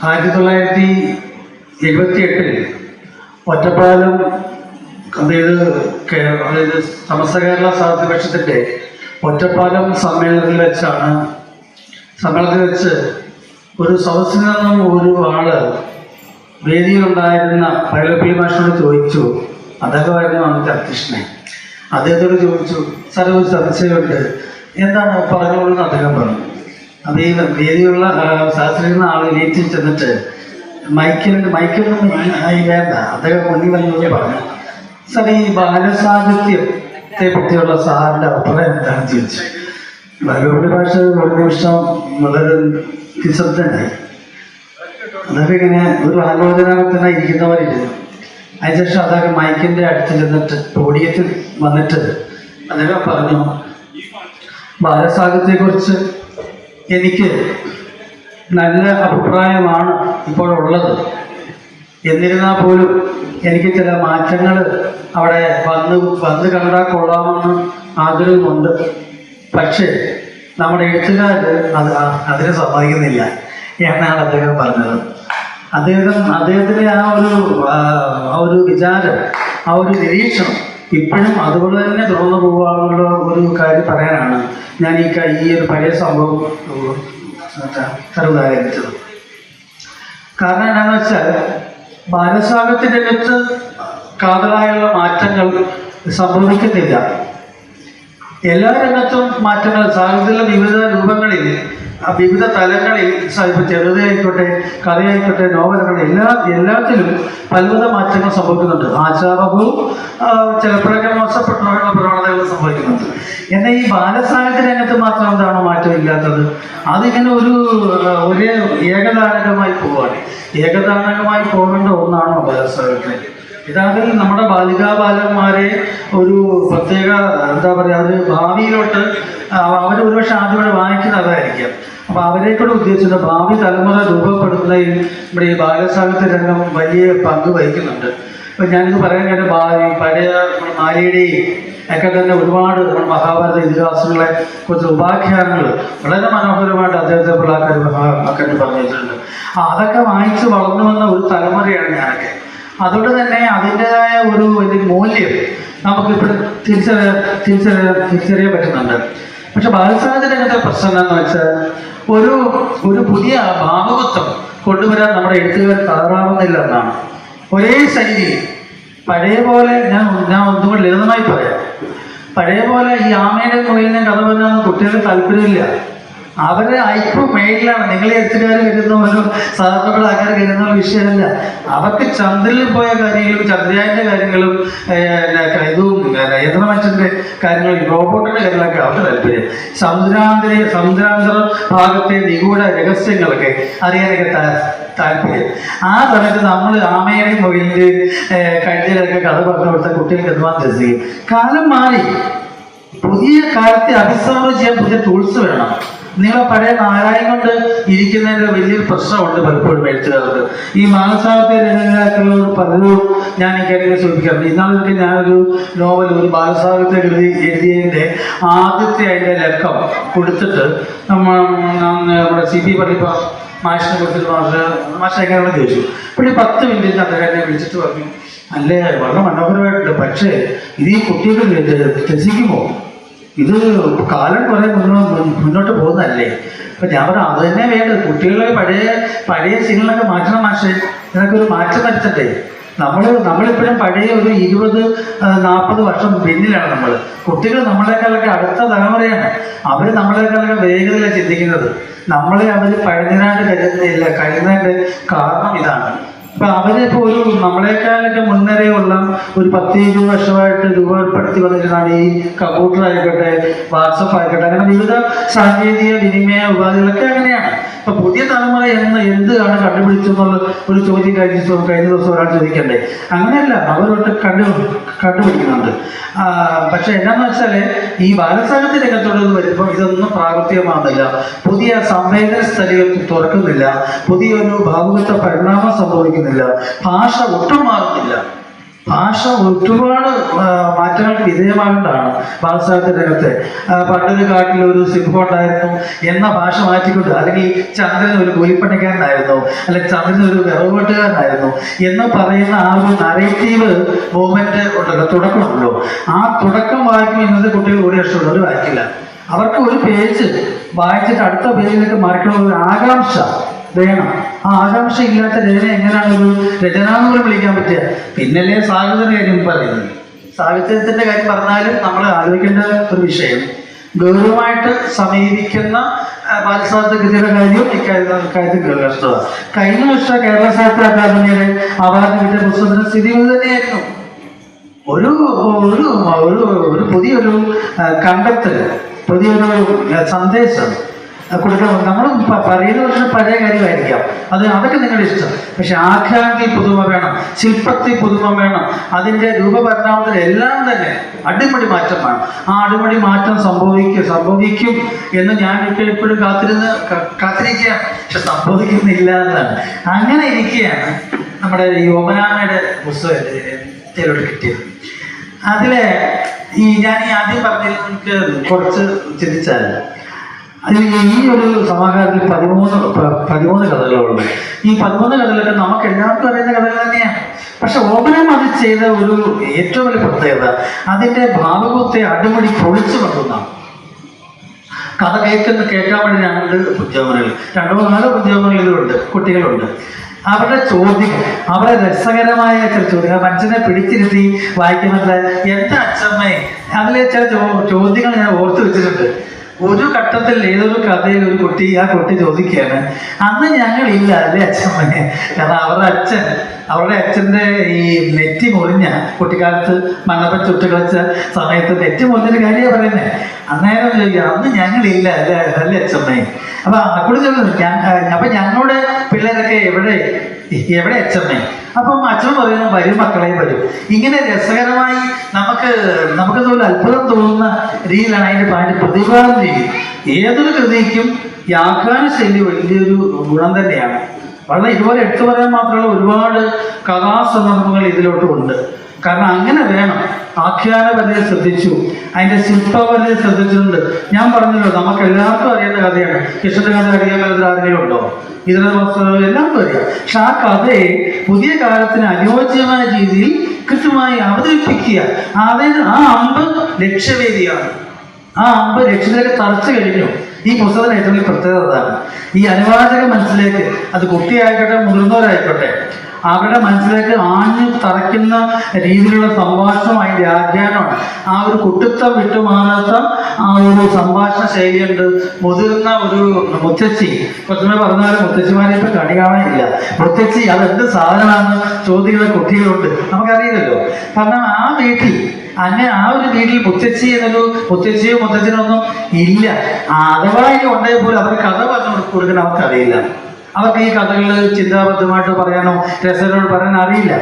1978 ഒറ്റപ്പാലം അതായത് സമസ്ത കേരള സാഹിത്യപക്ഷത്തിൻ്റെ ഒറ്റപ്പാലം സമ്മേളനത്തിൽ വെച്ച് ഒരു സദസ്സിൽ നിന്നും ഒരു ആള് വേദിയിലുണ്ടായിരുന്ന പൈലപ്പള്ളി മാഷിനോട് ചോദിച്ചു. അദ്ദേഹമായിരുന്നു അന്നത്തെ അധ്യക്ഷനെ. അദ്ദേഹത്തോട് ചോദിച്ചു, സാറേ ഒരു സംശയമുണ്ട്, എന്താണ് പറഞ്ഞോളൂന്ന് അദ്ദേഹം പറഞ്ഞു. അത് ഈ വേദിയുള്ള സദസ്സിലിരുന്ന ആൾ എണീറ്റ് ചെന്നിട്ട് മൈക്കിലൊന്നും വേണ്ട, അദ്ദേഹം മുന്നിൽ വന്നു പറഞ്ഞു, സാർ ഈ ബാലസാഹിത്യത്തെ പറ്റിയുള്ള സാറിൻ്റെ അഭിപ്രായം എന്താണെന്ന് ചോദിച്ചു. പൈലപ്പള്ളി ഭാഷ ഒരു നിമിഷം വളരെ നിശബ്ദനായി. അതൊക്കെ ഇങ്ങനെ ഒരു ആലോചനാമത്തിനാ ഇരിക്കുന്നവരില്ല. അതിനുശേഷം അദ്ദേഹം മൈക്കിൻ്റെ അടുത്ത് ചെന്നിട്ട് പോഡിയത്തിൽ വന്നിട്ട് അദ്ദേഹം പറഞ്ഞു, ബാലസാഹിത്യത്തെക്കുറിച്ച് എനിക്ക് നല്ല അഭിപ്രായമാണ് ഇപ്പോഴുള്ളത്. എന്നിരുന്നാൽ പോലും എനിക്ക് ചില മാറ്റങ്ങൾ അവിടെ വന്ന് കണ്ടാൽ കൊള്ളാമെന്ന് ആഗ്രഹമുണ്ട്. പക്ഷേ നമ്മുടെ എഴുത്തുകാർ അതിനെ സമ്മതിക്കുന്നില്ല എന്നാണ് അദ്ദേഹം പറഞ്ഞത്. അദ്ദേഹത്തിൻ്റെ ആ ഒരു വിചാരം, ആ ഒരു നിരീക്ഷണം ഇപ്പോഴും അതുപോലെ തന്നെ തുറന്നു പോകാനുള്ള ഒരു കാര്യം പറയാനാണ് ഞാൻ ഈ ഒരു പഴയ സംഭവം ഉദാഹരിച്ചത്. കാരണം എന്താണെന്ന് വെച്ചാൽ ബാലസാഹിത്യ രംഗത്ത് കാതലായുള്ള മാറ്റങ്ങൾ സംഭവിക്കുന്നില്ല. എല്ലാ രംഗത്തും മാറ്റങ്ങൾ സാഹിത്യത്തിലെ വിവിധ രൂപങ്ങളിൽ, വിവിധ തലങ്ങളിൽ, ഇപ്പോൾ ചെറുതായിക്കോട്ടെ, കഥയായിക്കോട്ടെ, നോവലുകൾ, എല്ലാത്തിലും പലവിധ മാറ്റങ്ങൾ സംഭവിക്കുന്നുണ്ട്. ആശാവഹവും ചിലപ്പോഴൊക്കെ മോശപ്പെട്ടുള്ള പ്രവണതകൾ സംഭവിക്കുന്നുണ്ട്. എന്നാൽ ഈ ബാലസാഹിത്യ രംഗത്ത് മാത്രം എന്താണോ മാറ്റമില്ലാത്തത്? അതിങ്ങനെ ഒരേ ഏകദാനകമായി പോകേണ്ട ഒന്നാണോ ബാലസാഹിത്യം? യഥാർത്ഥത്തിൽ നമ്മുടെ ബാലികാബാലന്മാരെ ഒരു പ്രത്യേക എന്താ പറയുക, അവർ ഭാവിയിലോട്ട് അവർ ഒരുപക്ഷെ ആദ്യമായി വായിക്കുന്നതായിരിക്കാം. അപ്പോൾ അവരെക്കൂടെ ഉദ്ദേശിച്ചത് ഭാവി തലമുറ രൂപപ്പെടുത്തുന്നതിൽ നമ്മുടെ ഈ ബാലസാഹിത്യ രംഗം വലിയ പങ്ക് വഹിക്കുന്നുണ്ട്. ഇപ്പം ഞാനിത് പറയാൻ കാര്യം പഴയ മാരിയുടെയും ഒക്കെ തന്നെ ഒരുപാട് നമ്മുടെ മഹാഭാരത ഇതിഹാസങ്ങളെ കുറിച്ച് ഉപാഖ്യാനങ്ങൾ വളരെ മനോഹരമായിട്ട് അദ്ദേഹത്തെ പിള്ളാക്കാർ പറഞ്ഞു വെച്ചിട്ടുണ്ട്. അതൊക്കെ വായിച്ച് വളർന്നു വന്ന ഒരു തലമുറയാണ് ഞാനൊക്കെ. അതുകൊണ്ട് തന്നെ അതിൻ്റെതായ ഒരു വലിയ മൂല്യം നമുക്കിപ്പോൾ തിരിച്ചറിയാൻ പറ്റുന്നുണ്ട്. പക്ഷെ ബാലസാഹിത്യ രംഗത്തെ പ്രശ്നം എന്താണെന്ന് വെച്ചാൽ ഒരു പുതിയ ഭാവുകത്വം കൊണ്ടുവരാൻ നമ്മുടെ എഴുത്തുകാർ തയ്യാറാവുന്നില്ല എന്നാണ്. ഒരേ ശൈലി പഴയ പോലെ ഞാൻ ഒന്നുകൂടി ലളിതമായി പറയാം. പഴയ പോലെ ഈ ആമയുടെ മുയലിനെ കഥ പറഞ്ഞാൽ കുട്ടികൾക്ക് താല്പര്യമില്ല. അവരുടെ ഐക്യവും മേളിലാണ്. നിങ്ങൾ എഴുത്തുകാർ കരുതുന്ന ഒരു സാധാരണ ആൾക്കാർ കരുതുന്ന വിഷയമല്ല. അവർക്ക് ചന്ദ്രനിൽ പോയ കാര്യങ്ങളും ചന്ദ്രയാന്റെ കാര്യങ്ങളും ഇതും യന്ത്രമനുഷ്യൻ്റെ കാര്യങ്ങളും റോബോട്ടിൻ്റെ കാര്യങ്ങളൊക്കെ അവർക്ക് താല്പര്യം. സമുദ്രാന്തര ഭാഗത്തെ നിഗൂഢ രഹസ്യങ്ങളൊക്കെ അറിയാനൊക്കെ താല്പര്യം. ആ സമയത്ത് നമ്മൾ ആമയുടെ മൊയിലിൻ്റെ കഴിഞ്ഞിലൊക്കെ കഥ പറഞ്ഞു കൊടുത്താൽ കുട്ടികൾക്ക് എന്തുമാത്രം രസിക്കും. കാലം മാറി. പുതിയ കാലത്തെ അഭിസംബോധന ചെയ്യാൻ പുതിയ ടൂൾസ് വേണം. നിങ്ങളെ പഴയ നാരായം കൊണ്ട് ഇരിക്കുന്നതിൻ്റെ വലിയൊരു പ്രശ്നമുണ്ട് പലപ്പോഴും എഴുത്തുകാർക്ക്. ഈ ബാലസാഹിത്യ രചനകാരങ്ങളോട് പലരും ഞാൻ ഈ കാര്യങ്ങൾ സൂചിപ്പിക്കാറുണ്ട്. ഇന്നാളൊക്കെ ഞാനൊരു നോവൽ, ഒരു ബാലസാഹിത്യ എഴുതിയതിൻ്റെ ആദ്യത്തെ അതിൻ്റെ ലക്കം കൊടുത്തിട്ട് നമ്മുടെ CP പള്ളിപ്പ മാഷിനെ കൊടുത്തിട്ട് മാഷെങ്ങനെയാണെന്ന് ചോദിച്ചു. പിന്നെ 10 മിനിറ്റ് അദ്ദേഹം വിളിച്ചിട്ട് പറഞ്ഞു, അല്ലേ വളരെ മനോഹരമായിട്ടുണ്ട്, പക്ഷേ ഇത് ഈ കുട്ടികൾ രസിക്കുമോ? ഇത് കാലം കുറെ മുന്നോട്ട് പോകുന്നതല്ലേ? അപ്പം ഞാൻ പറഞ്ഞു, അത് തന്നെ വേണ്ടത്. കുട്ടികളെ പഴയ ശീലങ്ങളൊക്കെ മാറ്റണം മാഷേ. ഇതിനൊക്കെ ഒരു മാറ്റം വരുത്തട്ടെ. നമ്മളിപ്പോഴും പഴയ ഒരു 20-40 വർഷം പിന്നിലാണ് കുട്ടികൾ നമ്മളെക്കാളൊക്കെ അടുത്ത തലമുറയാണ്. അവർ നമ്മളെക്കാളൊക്കെ വേഗതയിലാണ് ചിന്തിക്കുന്നത്. നമ്മളെ അവർ പഴഞ്ഞനായിട്ട് കരുതുന്നില്ല. കരുതുന്നതിൻ്റെ കാരണം ഇതാണ്. അപ്പം അവരിപ്പോൾ നമ്മളെക്കാളൊക്കെ മുൻനിരയുള്ള ഒരു 10-20 വർഷമായിട്ട് രൂപപ്പെടുത്തി വന്നിട്ടാണ് ഈ കമ്പ്യൂട്ടർ ആയിക്കോട്ടെ, വാട്സപ്പ് ആയിക്കോട്ടെ, അങ്ങനെ വിവിധ സാങ്കേതിക വിനിമയ ഉപാധികളൊക്കെ അങ്ങനെയാണ്. അപ്പം പുതിയ തലമുറ എന്താണ് കണ്ടുപിടിച്ചെന്നുള്ള ഒരു ചോദ്യം കഴിഞ്ഞ ദിവസം ഒരാൾ ചോദിക്കണ്ടേ? അങ്ങനെയല്ല, അവരോട്ട് കണ്ടുപിടിക്കുന്നുണ്ട്. പക്ഷെ എന്നാന്ന് വെച്ചാൽ ഈ ബാലസാഹിത്യ രംഗത്തോട് വരുമ്പോൾ ഇതൊന്നും പ്രാവർത്തികമാകുന്നില്ല. പുതിയ സംവേദന സ്ഥലികൾ തുറക്കുന്നില്ല. പുതിയൊരു ഭാവുകത്വ പരിണാമം സംഭവിക്കുന്നില്ല. ഭാഷ ഒട്ടും മാറുന്നില്ല. ഭാഷ ഒരുപാട് മാറ്റങ്ങൾക്ക് വിധേയമാകേണ്ടതാണ് ബാലസാഹിത്യ രംഗത്തെ. പണ്ടൊരു കാട്ടിൽ ഒരു സിംഹം ഉണ്ടായിരുന്നു എന്ന ഭാഷ മാറ്റിക്കൊണ്ട്, അല്ലെങ്കിൽ ചന്ദ്രൻ ഒരു കൂലിപ്പണിക്കാരനായിരുന്നു, അല്ലെങ്കിൽ ചന്ദ്രൻ ഒരു വിറവുവെട്ടുകാരനായിരുന്നു എന്ന് പറയുന്ന ആ ഒരു നറേറ്റീവ് മൂവ്മെന്റ് ഉണ്ടല്ലോ, തുടക്കമുണ്ടല്ലോ, ആ തുടക്കം വായിക്കും ഇന്നത്തെ കുട്ടികൾ ഒരു ഇഷ്ടമുള്ളൂ, അവർ വായിക്കില്ല. അവർക്ക് ഒരു പേജ് വായിച്ചിട്ട് അടുത്ത പേജിലേക്ക് മറിക്കണമെന്ന ഒരു ആകാംക്ഷ വേണം. ആ ആകാംക്ഷ ഇല്ലാത്ത രചന എങ്ങനെയാണ് ഒരു രചന എന്ന് പോലും വിളിക്കാൻ പറ്റുക? പിന്നല്ലേ സാഹിത്യത്തിന്റെ കാര്യം പറയുന്നത്. സാഹിത്യത്തിന്റെ കാര്യം പറഞ്ഞാലും നമ്മൾ ആലോചിക്കേണ്ട ഒരു വിഷയം, ഗൗരവമായിട്ട് സമീപിക്കുന്ന ബാലസാഹിത്യ കൃതിയുടെ കാര്യം ഇക്കാര്യത്തിൽ കഷ്ടമാണ്. കഴിഞ്ഞ വർഷം കേരള സാഹിത്യ അക്കാദമിയുടെ അവാർഡ് കിട്ടിയ പുസ്തകത്തിന്റെ സ്ഥിതി തന്നെയായിരുന്നു. ഒരു ഒരു ഒരു പുതിയൊരു കണ്ടെത്തൽ, പുതിയൊരു സന്ദേശം കൊടുക്കണം. നമ്മൾ പറയുന്ന പക്ഷേ പഴയ കാര്യമായിരിക്കാം, അതൊക്കെ നിങ്ങളുടെ ഇഷ്ടം. പക്ഷെ ആഖ്യാനത്തിൽ പുതുമ വേണം, ശില്പത്തിൽ പുതുമ വേണം, അതിൻ്റെ രൂപപരിണാമത്തിൽ എല്ലാം തന്നെ അടിമുടി മാറ്റം വേണം. ആ അടിമുടി മാറ്റം സംഭവിക്കും എന്ന് ഞാൻ ഇപ്പോഴും കാത്തിരിക്കുക, പക്ഷെ സംഭവിക്കുന്നില്ല എന്നാണ്. അങ്ങനെ ഇരിക്കുകയാണ് നമ്മുടെ ഈ ഓമനാമയുടെ പുസ്തകത്തിലോട്ട് കിട്ടിയത്. അതിലെ ഞാൻ ആദ്യം പറഞ്ഞതിൽ എനിക്ക് കുറച്ച് ചിന്തിച്ചാൽ, അതിൽ ഈ ഒരു സമാഹാരത്തിൽ 13 കഥകളുണ്ട്. ഈ 13 കഥകളൊക്കെ നമുക്ക് എല്ലാവർക്കും അറിയുന്ന കഥകൾ തന്നെയാണ്. പക്ഷെ ഓമനം അത് ചെയ്ത ഒരു ഏറ്റവും വലിയ പ്രത്യേകത അതിൻ്റെ ഭാവത്തെ അടിമുടി പൊളിച്ചു കൊണ്ടുവന്നാണ്. കഥ കേൾക്കാൻ വേണ്ടി 2 ഉദ്യോഗങ്ങളിൽ 2-4 ഉദ്യോഗങ്ങളിലുണ്ട് കുട്ടികളുണ്ട്. അവരുടെ ചോദ്യങ്ങൾ, അവരുടെ രസകരമായ ചില ചോദ്യങ്ങൾ, മനുഷ്യനെ പിടിച്ചിരുത്തി വായിക്കുന്നത് എന്താ അച്ഛമ്മേ, അതിലെ ചില ചോദ്യങ്ങൾ ഞാൻ ഓർത്തു വെച്ചിട്ടുണ്ട്. ഒരു ഘട്ടത്തിൽ ഏതൊരു കഥയിൽ ആ കുട്ടി ചോദിക്കുകയാണ്, അന്ന് ഞങ്ങളില്ല അല്ലേ അച്ഛമ്മനെ? കാരണം അവരുടെ അച്ഛൻ്റെ ഈ നെറ്റി മുറിഞ്ഞ കുട്ടിക്കാലത്ത് മണ്ണപ്പൻ ചുട്ട് കളിച്ച സമയത്ത് നെറ്റി മുറിഞ്ഞൊരു കാര്യമാണ് പറയുന്നത്. അന്നേരം ചോദിക്കുക, അന്ന് ഞങ്ങളില്ല അല്ലേ അച്ഛമ്മേ? അപ്പൊ അക്കൂടെ ചോദിക്കുന്നത്, അപ്പൊ ഞങ്ങളുടെ പിള്ളേരൊക്കെ എവിടെ അച്ഛമ്മേ? അപ്പം അച്ഛൻ പറയുന്നു, വരും മക്കളെ വരും. ഇങ്ങനെ രസകരമായി നമുക്കതുപോലെ അത്ഭുതം തോന്നുന്ന രീതിയിലാണ് അതിൻ്റെ പ്രതിപാദന രീതി. ഏതൊരു കൃതിക്കും ഈ ആഖ്യാന ശൈലി വലിയൊരു ഗുണം തന്നെയാണ്. വളരെ ഇതുപോലെ എടുത്തു പറയാൻ മാത്രമുള്ള ഒരുപാട് കഥാസന്ദർഭങ്ങൾ ഇതിലോട്ടുമുണ്ട്. കാരണം അങ്ങനെ വേണം. ആഖ്യാനപരതയെ ശ്രദ്ധിച്ചു, അതിൻ്റെ ശില്പപരതയെ ശ്രദ്ധിച്ചിട്ടുണ്ട്. ഞാൻ പറഞ്ഞല്ലോ, നമുക്ക് എല്ലാവർക്കും അറിയുന്ന കഥയാണ്. കൃഷ്ണന്റെ കഥ അറിയാൻ ആരെങ്കിലും ഉണ്ടോ? ഇതിനെ എല്ലാവർക്കും അറിയാം. പക്ഷെ ആ കഥയെ പുതിയ കാലത്തിന് അനുയോജ്യമായ രീതിയിൽ കൃത്യമായി അവതരിപ്പിക്കുക, അതായത് ആ അമ്പ് ലക്ഷ്യവേദിയാണ്. ആ അമ്പ് ലക്ഷ്യത്തിലേക്ക് തറച്ചു കഴിഞ്ഞു. ഈ പുസ്തകത്തിന് ഏറ്റവും വലിയ പ്രത്യേകത അതാണ്. ഈ അനുവാചക മനസ്സിലേക്ക്, അത് കുട്ടിയായിക്കോട്ടെ മുതിർന്നവരായിക്കോട്ടെ, അവരുടെ മനസ്സിലേക്ക് ആഞ്ഞു തറയ്ക്കുന്ന രീതിയിലുള്ള സംഭാഷണം അതിൻ്റെ ആഖ്യാനമാണ്. ആ ഒരു കുട്ടിത്തം വിട്ടുമാറാത്ത ആ ഒരു സംഭാഷണ ശൈലിയുണ്ട്. മുതിർന്ന ഒരു മുത്തശ്ശി, കുറച്ചുമേ പറഞ്ഞാലും മുത്തശ്ശിമാരെ ഇപ്പം കണി കാണാനില്ല. മുത്തശ്ശി അതെന്ത് സാധനമാണെന്ന് ചോദിക്കുന്ന കുട്ടികളുണ്ട്, നമുക്കറിയില്ലല്ലോ. കാരണം ആ വീട്ടിൽ ആ ഒരു വീട്ടിൽ മുത്തശ്ശിയോ മുത്തച്ഛനൊന്നും ഇല്ല. അഥവാ ഇനി ഉണ്ടെങ്കിൽ പോലും അവർ കഥ പറഞ്ഞു കൊടുക്കാൻ അവർക്കറിയില്ല. അവർക്ക് ഈ കഥകൾ ചിന്താബദ്ധമായിട്ട് പറയാനോ രസകരമായിട്ട് പറയാനോ അറിയില്ല.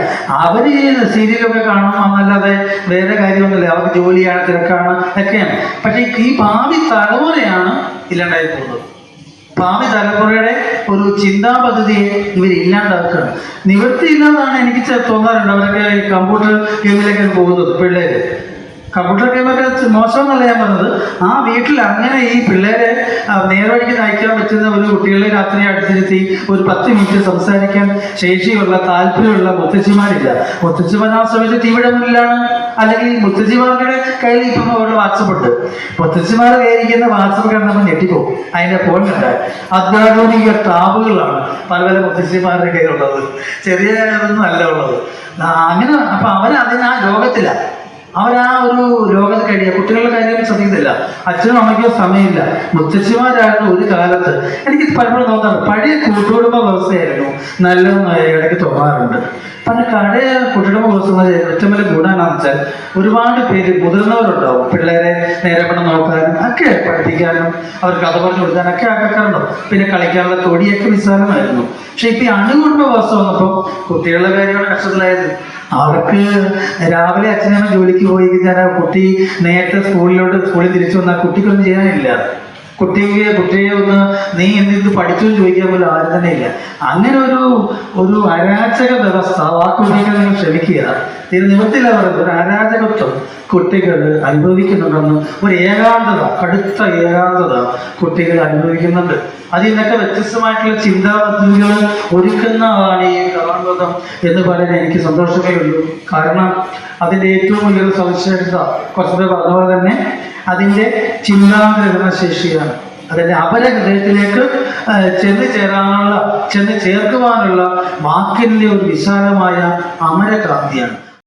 അവർ ഈ സീരിയലൊക്കെ കാണും എന്നല്ലാതെ വേറെ കാര്യമൊന്നുമില്ല. അവർക്ക് ജോലിയാണ്, തിരക്കാണ്, ഒക്കെയാണ്. പക്ഷേ ഈ ഭാവി തലമുറയാണ് ഇല്ലാണ്ടായി പോകുന്നത്. ഭാവി തലമുറയുടെ ഒരു ചിന്താ പദ്ധതിയെ ഇവർ ഇല്ലാണ്ടാക്കുകയാണ്. നിവൃത്തിയില്ലാന്നാണ് എനിക്ക് തോന്നാറുണ്ട്. അവരൊക്കെ കമ്പ്യൂട്ടർ ഗെയിമിലേക്ക് പോകുന്നത് പിള്ളേര്. കമ്പ്യൂട്ടർ ഗെയിമൊക്കെ മോശമെന്നല്ല ഞാൻ പറഞ്ഞത്. ആ വീട്ടിൽ അങ്ങനെ ഈ പിള്ളേരെ നേർവഴിക്ക് നയിക്കാൻ പറ്റുന്ന ഒരു കുട്ടികളെ രാത്രി അടുത്തിരുത്തി ഒരു 10 മിനിറ്റ് സംസാരിക്കാൻ ശേഷിയുള്ള താല്പര്യമുള്ള മുത്തശ്ശിമാരില്ല. മുത്തശ്ശിമാർ ആ സമയത്ത് ടിവിയുടെ മുന്നിലാണ്, അല്ലെങ്കിൽ മുത്തശ്ശിമാരുടെ കയ്യിൽ ഇപ്പം അവരുടെ വാട്സപ്പ് ഉണ്ട്. മുത്തശ്ശിമാരെ കയ്യിരിക്കുന്ന വാട്സപ്പ് കണ്ട് നമ്മൾ ഞെട്ടിപ്പോകും. അതിൻ്റെ ഫോൺ കണ്ടാൽ അത്യാധുനിക ടാബുകളാണ് പല മുത്തശ്ശിമാരുടെ കയ്യിലുള്ളത്. ചെറിയ ഇതൊന്നും അല്ല ഉള്ളത്. അങ്ങനെ അപ്പം ആ ലോകത്തിലാണ്. അവരാ ഒരു ലോകത്ത് കഴിയുക. കുട്ടികളുടെ കാര്യം ശ്രദ്ധിക്കുന്നില്ല. അച്ഛനും അമ്മയ്ക്കോ സമയമില്ല. മുത്തശ്ശിമാരായിരുന്നു ഒരു കാലത്ത്. എനിക്ക് പലപ്പോഴും തോന്നാറുണ്ട്, പഴയ കൂട്ടുകുടുംബ വ്യവസ്ഥയായിരുന്നു നല്ലതെന്ന് ഇടയ്ക്ക് തോന്നാറുണ്ട്. പഴയ കുട്ടികുടുംബ വ്യവസ്ഥ ഏറ്റവും വലിയ ഗുണം എന്താണെന്ന് വെച്ചാൽ ഒരുപാട് പേര് മുതിർന്നവരുണ്ടാവും. പിള്ളേരെ നേരെപ്പണം നോക്കാനും ഒക്കെ പഠിപ്പിക്കാനും അവർ കഥ പറഞ്ഞു കൊടുക്കാനൊക്കെ ആക്കാറുണ്ടോ. പിന്നെ കളിക്കാനുള്ള തൊടിയൊക്കെ വിശാലമായിരുന്നു. പക്ഷെ ഇപ്പം ഈ അണുകുടുംബ വ്യവസ്ഥ വന്നപ്പോൾ കുട്ടികളുടെ കാര്യമാണ് കഷ്ടത്തിലായത്. അവർക്ക് രാവിലെ അച്ഛനമ്മ ജോലിക്ക് പോയി കഴിഞ്ഞാൽ കുട്ടി നേരത്തെ സ്കൂളിൽ തിരിച്ചു വന്നാൽ കുട്ടിക്കൊന്നും ചെയ്യാനില്ല. കുട്ടിയെ ഒന്ന് നീ എന്തിത് പഠിച്ചു എന്ന് ചോദിക്കാൻ പോലും ആരും തന്നെ ഇല്ല. അങ്ങനെ ഒരു അരാജക വ്യവസ്ഥ, വാക്കുപയോഗിക്കാൻ നിങ്ങൾ ക്ഷമിക്കുക, നിവൃത്തിയില്ല പറയുന്നത്, ഒരു അരാജകത്വം കുട്ടികൾ അനുഭവിക്കുന്നുണ്ടെന്ന്, ഒരു ഏകാന്തത, കടുത്ത ഏകാന്തത കുട്ടികൾ അനുഭവിക്കുന്നുണ്ട്. അതിൽ നിന്നൊക്കെ വ്യത്യസ്തമായിട്ടുള്ള ചിന്താപദ്ധതികൾ ഒരുക്കുന്നതാണ് ഈ ഗാനവധം എന്ന് പറയാൻ എനിക്ക് സന്തോഷമേ ഉള്ളൂ. കാരണം അതിൻ്റെ ഏറ്റവും വലിയൊരു സവിശേഷത കുറച്ചുകൂടെ പറഞ്ഞ പോലെ തന്നെ അതിൻ്റെ ചിന്താഗ്രഹണ ശേഷിയാണ്. അതിൻ്റെ അപരഹൃദയത്തിലേക്ക് ചെന്ന് ചേർക്കുവാനുള്ള വാക്കിൻ്റെ ഒരു വിശാലമായ അമരകാന്തിയാണ്.